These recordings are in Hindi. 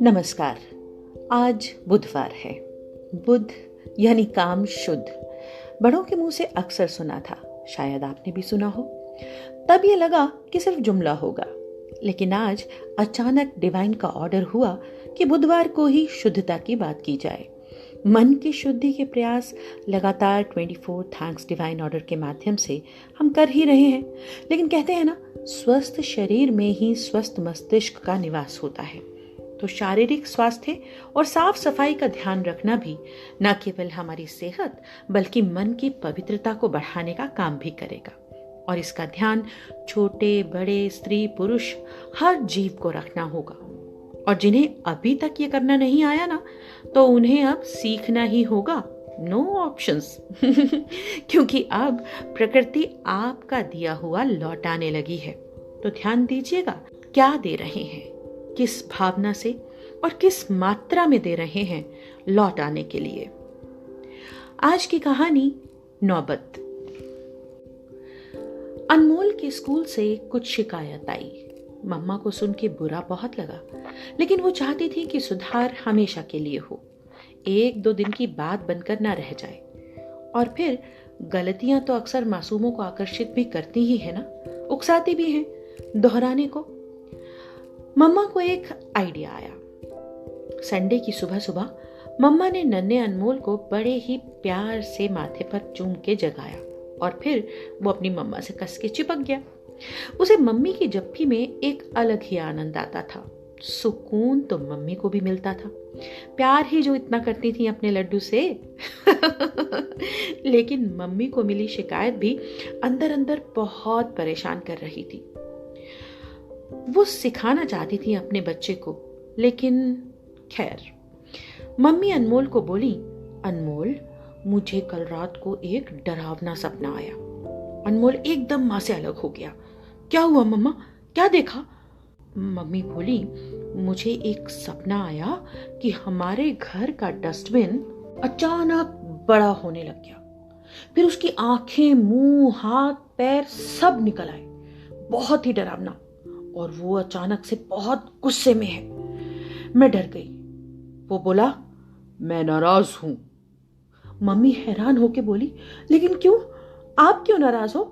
नमस्कार। आज बुधवार है। बुध यानी काम शुद्ध। बड़ों के मुंह से अक्सर सुना था, शायद आपने भी सुना हो। तब ये लगा कि सिर्फ जुमला होगा, लेकिन आज अचानक डिवाइन का ऑर्डर हुआ कि बुधवार को ही शुद्धता की बात की जाए। मन की शुद्धि के प्रयास लगातार 24 थैंक्स डिवाइन ऑर्डर के माध्यम से हम कर ही रहे हैं, लेकिन कहते हैं ना, स्वस्थ शरीर में ही स्वस्थ मस्तिष्क का निवास होता है। तो शारीरिक स्वास्थ्य और साफ सफाई का ध्यान रखना भी न केवल हमारी सेहत बल्कि मन की पवित्रता को बढ़ाने का काम भी करेगा। और इसका ध्यान छोटे बड़े स्त्री पुरुष हर जीव को रखना होगा। और जिन्हें अभी तक ये करना नहीं आया ना, तो उन्हें अब सीखना ही होगा। नो ऑप्शंस क्योंकि अब प्रकृति आपका दिया हुआ लौटाने लगी है। तो ध्यान दीजिएगा, क्या दे रहे हैं, किस भावना से और किस मात्रा में दे रहे हैं लौटाने के लिए। आज की कहानी नौबत। अनमोल के स्कूल से कुछ शिकायत आई। मम्मा को सुन के बुरा बहुत लगा, लेकिन वो चाहती थी कि सुधार हमेशा के लिए हो, एक दो दिन की बात बनकर ना रह जाए। और फिर गलतियां तो अक्सर मासूमों को आकर्षित भी करती ही है ना, उकसाती भी हैं दोहराने को। मम्मा को एक आइडिया आया। संडे की सुबह सुबह मम्मा ने नन्हे अनमोल को बड़े ही प्यार से माथे पर चूम के जगाया और फिर वो अपनी मम्मा से कस के चिपक गया। उसे मम्मी की जप्पी में एक अलग ही आनंद आता था। सुकून तो मम्मी को भी मिलता था, प्यार ही जो इतना करती थी अपने लड्डू से। लेकिन मम्मी को मिली शिकायत भी अंदर अंदर बहुत परेशान कर रही थी। वो सिखाना चाहती थी अपने बच्चे को, लेकिन खैर। मम्मी अनमोल को बोली, अनमोल, मुझे कल रात को एक डरावना सपना आया। अनमोल एकदम माँ से अलग हो गया। क्या हुआ मम्मा, क्या देखा? मम्मी बोली, मुझे एक सपना आया कि हमारे घर का डस्टबिन अचानक बड़ा होने लग गया। फिर उसकी आंखें, मुंह, हाथ, पैर सब निकल आए। बहुत ही डरावना। और वो अचानक से बहुत गुस्से में है। मैं डर गई। वो बोला, मैं नाराज हूं। मम्मी हैरान होके बोली, लेकिन क्यों, आप क्यों नाराज हो?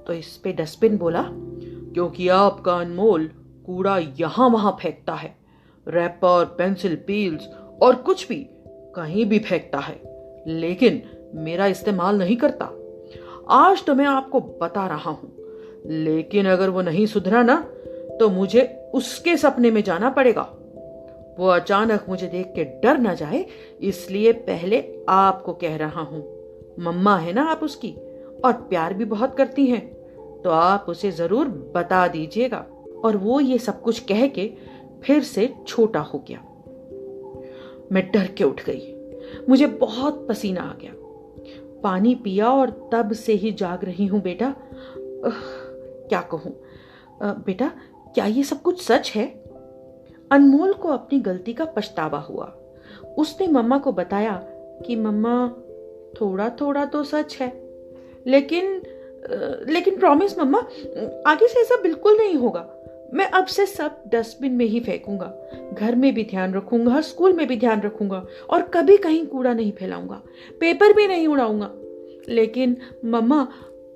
तो इस पे डस्टबिन बोला, क्योंकि आपका अनमोल कूड़ा यहां वहां फेंकता है, रैपर, पेंसिल, पील्स और कुछ भी कहीं भी फेंकता है, लेकिन मेरा इस्तेमाल नहीं करता। आज तो मैं आपको बता रहा हूं, लेकिन अगर वो नहीं सुधरा ना, तो मुझे उसके सपने में जाना पड़ेगा। वो अचानक मुझे देख के डर ना जाए, इसलिए पहले आपको कह रहा हूं। मम्मा है ना आप उसकी, और प्यार भी बहुत करती हैं, तो आप उसे जरूर बता दीजिएगा। और वो ये सब कुछ कह के फिर से छोटा हो गया। मैं डर के उठ गई। मुझे बहुत पसीना आ गया। पानी पिया और तब से ही जाग रही हूं बेटा। क्या कहूं बेटा, क्या ये सब कुछ सच है? अनमोल को अपनी गलती का पछतावा हुआ। उसने मम्मा को बताया कि मम्मा, थोड़ा थोड़ा तो सच है, लेकिन प्रॉमिस मम्मा, आगे से ऐसा बिल्कुल नहीं होगा। मैं अब से सब डस्टबिन में ही फेंकूंगा, घर में भी ध्यान रखूंगा, स्कूल में भी ध्यान रखूंगा, और कभी कहीं कूड़ा नहीं फैलाऊंगा, पेपर भी नहीं उड़ाऊंगा। लेकिन मम्मा,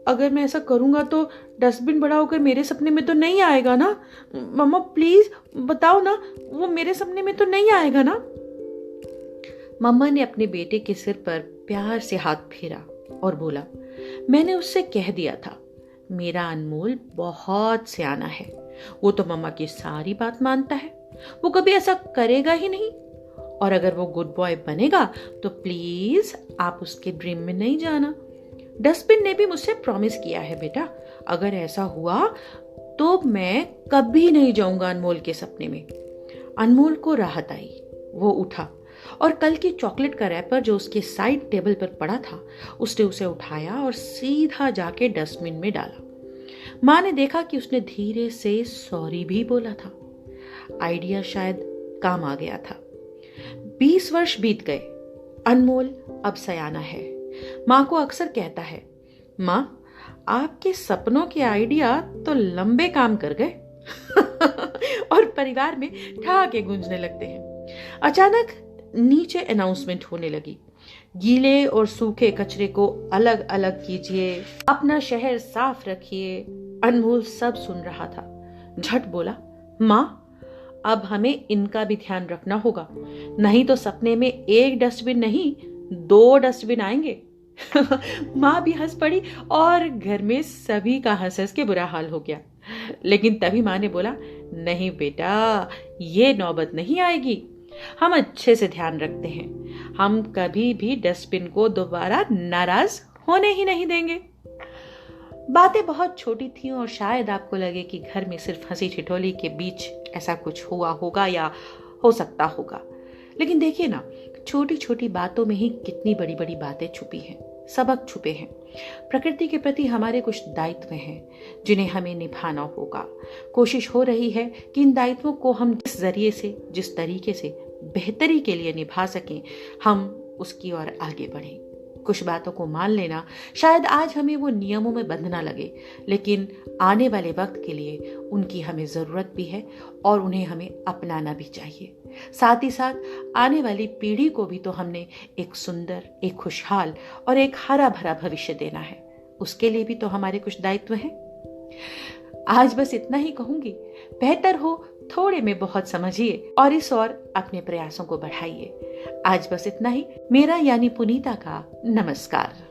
अगर मैं ऐसा करूंगा तो डस्टबिन बड़ा होकर मेरे सपने में तो नहीं आएगा ना? मम्मा प्लीज बताओ ना, वो मेरे सपने में तो नहीं आएगा ना? मम्मा ने अपने बेटे के सिर पर प्यार से हाथ फेरा और बोला, मैंने उससे कह दिया था, मेरा अनमोल बहुत सियाना है। वो तो मम्मा की सारी बात मानता है, वो कभी ऐसा करेगा ही नहीं। और अगर वो गुड बॉय बनेगा तो प्लीज आप उसके ड्रीम में नहीं जाना। डस्टबिन ने भी मुझसे प्रॉमिस किया है बेटा, अगर ऐसा हुआ तो मैं कभी नहीं जाऊंगा अनमोल के सपने में। अनमोल को राहत आई। वो उठा और कल की चॉकलेट का रैपर जो उसके साइड टेबल पर पड़ा था, उसने उसे उठाया और सीधा जाके डस्टबिन में डाला। माँ ने देखा कि उसने धीरे से सॉरी भी बोला था। आइडिया शायद काम आ गया था। 20 वर्ष बीत गए। अनमोल अब सयाना है। माँ को अक्सर कहता है, माँ, आपके सपनों के आइडिया तो लंबे काम कर गए। और परिवार में ठहाके गूंजने लगते हैं। अचानक नीचे अनाउंसमेंट होने लगी, गीले और सूखे कचरे को अलग अलग कीजिए, अपना शहर साफ रखिए। अनमोल सब सुन रहा था। झट बोला, माँ अब हमें इनका भी ध्यान रखना होगा, नहीं तो सपने में एक डस्टबिन नहीं 2 डस्टबिन आएंगे। माँ भी हंस पड़ी और घर में सभी का हंस हंस के बुरा हाल हो गया। लेकिन तभी माँ ने बोला, नहीं बेटा, ये नौबत नहीं आएगी, हम अच्छे से ध्यान रखते हैं, हम कभी भी डस्टबिन को दोबारा नाराज होने ही नहीं देंगे। बातें बहुत छोटी थीं और शायद आपको लगे कि घर में सिर्फ हंसी ठिठोली के बीच ऐसा कुछ हुआ होगा या हो सकता होगा। लेकिन देखिए ना, छोटी छोटी बातों में ही कितनी बड़ी बड़ी बातें छुपी हैं, सबक छुपे हैं। प्रकृति के प्रति हमारे कुछ दायित्व हैं जिन्हें हमें निभाना होगा। कोशिश हो रही है कि इन दायित्वों को हम जिस जरिए से, जिस तरीके से बेहतरी के लिए निभा सकें, हम उसकी ओर आगे बढ़ें। कुछ बातों को मान लेना शायद आज हमें वो नियमों में बंधना लगे, लेकिन आने वाले वक्त के लिए उनकी हमें जरूरत भी है और उन्हें हमें अपनाना भी चाहिए। साथ ही साथ आने वाली पीढ़ी को भी तो हमने एक सुंदर, एक खुशहाल और एक हरा भरा भविष्य देना है। उसके लिए भी तो हमारे कुछ दायित्व हैं। आज बस इतना ही कहूंगी, बेहतर हो थोड़े में बहुत समझिए और इस ओर अपने प्रयासों को बढ़ाइए। आज बस इतना ही। मेरा यानी पुनीता का नमस्कार।